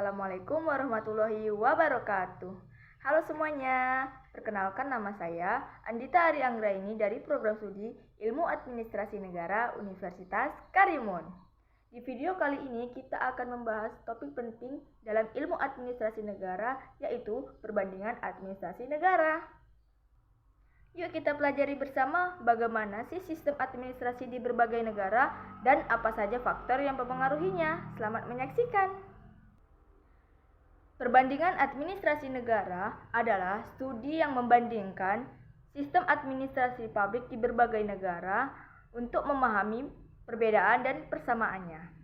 Assalamualaikum warahmatullahi wabarakatuh. Halo semuanya, perkenalkan nama saya Andita Ari Anggraini dari Program Studi Ilmu Administrasi Negara Universitas Karimun. Di video kali ini kita akan membahas topik penting dalam ilmu administrasi negara, yaitu perbandingan administrasi negara. Yuk kita pelajari bersama bagaimana sih sistem administrasi di berbagai negara dan apa saja faktor yang mempengaruhinya. Selamat menyaksikan. Perbandingan administrasi negara adalah studi yang membandingkan sistem administrasi publik di berbagai negara untuk memahami perbedaan dan persamaannya.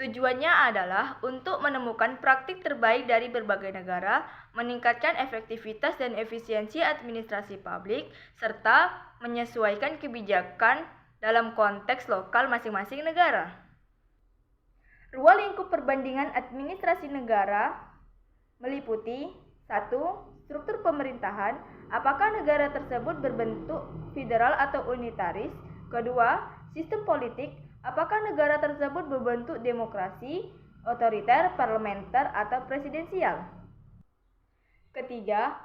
Tujuannya adalah untuk menemukan praktik terbaik dari berbagai negara, meningkatkan efektivitas dan efisiensi administrasi publik, serta menyesuaikan kebijakan dalam konteks lokal masing-masing negara. Ruang lingkup perbandingan administrasi negara meliputi 1. Struktur pemerintahan, apakah negara tersebut berbentuk federal atau unitaris. 2. Sistem politik, apakah negara tersebut berbentuk demokrasi, otoriter, parlementer, atau presidensial. 3.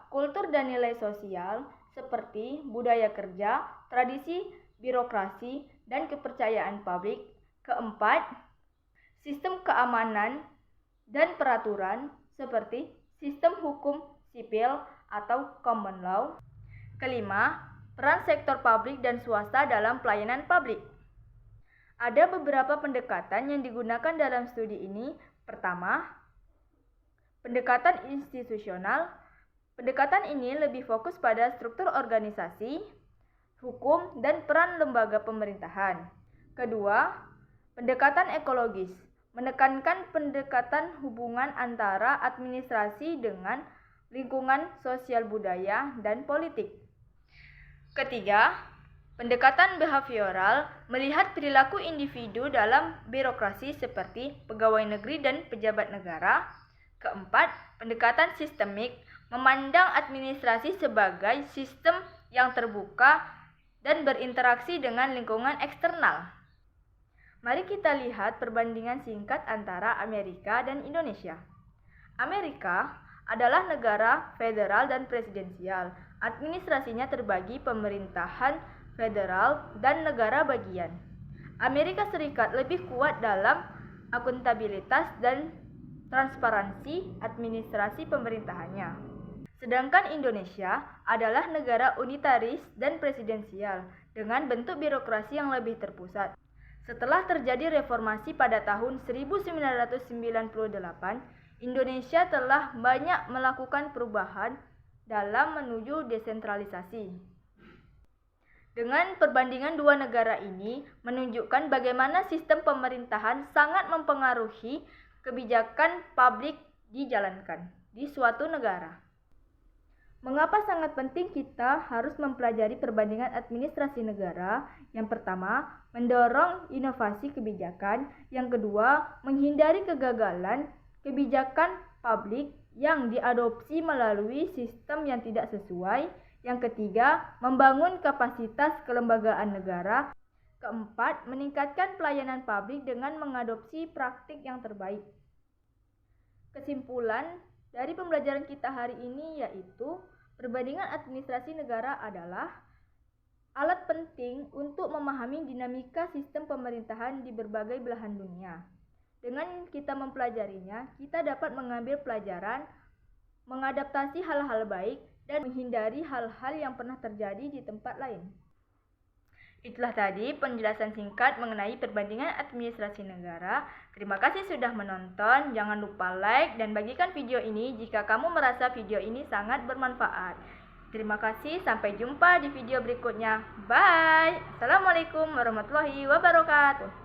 Kultur dan nilai sosial, seperti budaya kerja, tradisi, birokrasi, dan kepercayaan publik. 4. Sistem keamanan dan peraturan, seperti sistem hukum sipil atau common law. 5. Peran sektor publik dan swasta dalam pelayanan publik. Ada beberapa pendekatan yang digunakan dalam studi ini. Pertama, pendekatan institusional. Pendekatan ini lebih fokus pada struktur organisasi, hukum, dan peran lembaga pemerintahan. Kedua, pendekatan ekologis. Menekankan pendekatan hubungan antara administrasi dengan lingkungan sosial budaya dan politik. Ketiga, pendekatan behavioral, melihat perilaku individu dalam birokrasi seperti pegawai negeri dan pejabat negara. Keempat, pendekatan sistemik, memandang administrasi sebagai sistem yang terbuka dan berinteraksi dengan lingkungan eksternal. Mari kita lihat perbandingan singkat antara Amerika dan Indonesia. Amerika adalah negara federal dan presidensial. Administrasinya terbagi pemerintahan federal dan negara bagian. Amerika Serikat lebih kuat dalam akuntabilitas dan transparansi administrasi pemerintahannya. Sedangkan Indonesia adalah negara unitaris dan presidensial dengan bentuk birokrasi yang lebih terpusat. Setelah terjadi reformasi pada tahun 1998, Indonesia telah banyak melakukan perubahan dalam menuju desentralisasi. Dengan perbandingan dua negara ini menunjukkan bagaimana sistem pemerintahan sangat mempengaruhi kebijakan publik dijalankan di suatu negara. Mengapa sangat penting kita harus mempelajari perbandingan administrasi negara? Yang pertama, mendorong inovasi kebijakan. Yang kedua, menghindari kegagalan kebijakan publik yang diadopsi melalui sistem yang tidak sesuai. Yang ketiga, membangun kapasitas kelembagaan negara. Keempat, meningkatkan pelayanan publik dengan mengadopsi praktik yang terbaik. Kesimpulan dari pembelajaran kita hari ini yaitu perbandingan administrasi negara adalah alat penting untuk memahami dinamika sistem pemerintahan di berbagai belahan dunia. Dengan kita mempelajarinya, kita dapat mengambil pelajaran, mengadaptasi hal-hal baik, dan menghindari hal-hal yang pernah terjadi di tempat lain. Itulah tadi penjelasan singkat mengenai perbandingan administrasi negara. Terima kasih sudah menonton. Jangan lupa like dan bagikan video ini jika kamu merasa video ini sangat bermanfaat. Terima kasih, sampai jumpa di video berikutnya. Bye. Assalamualaikum warahmatullahi wabarakatuh.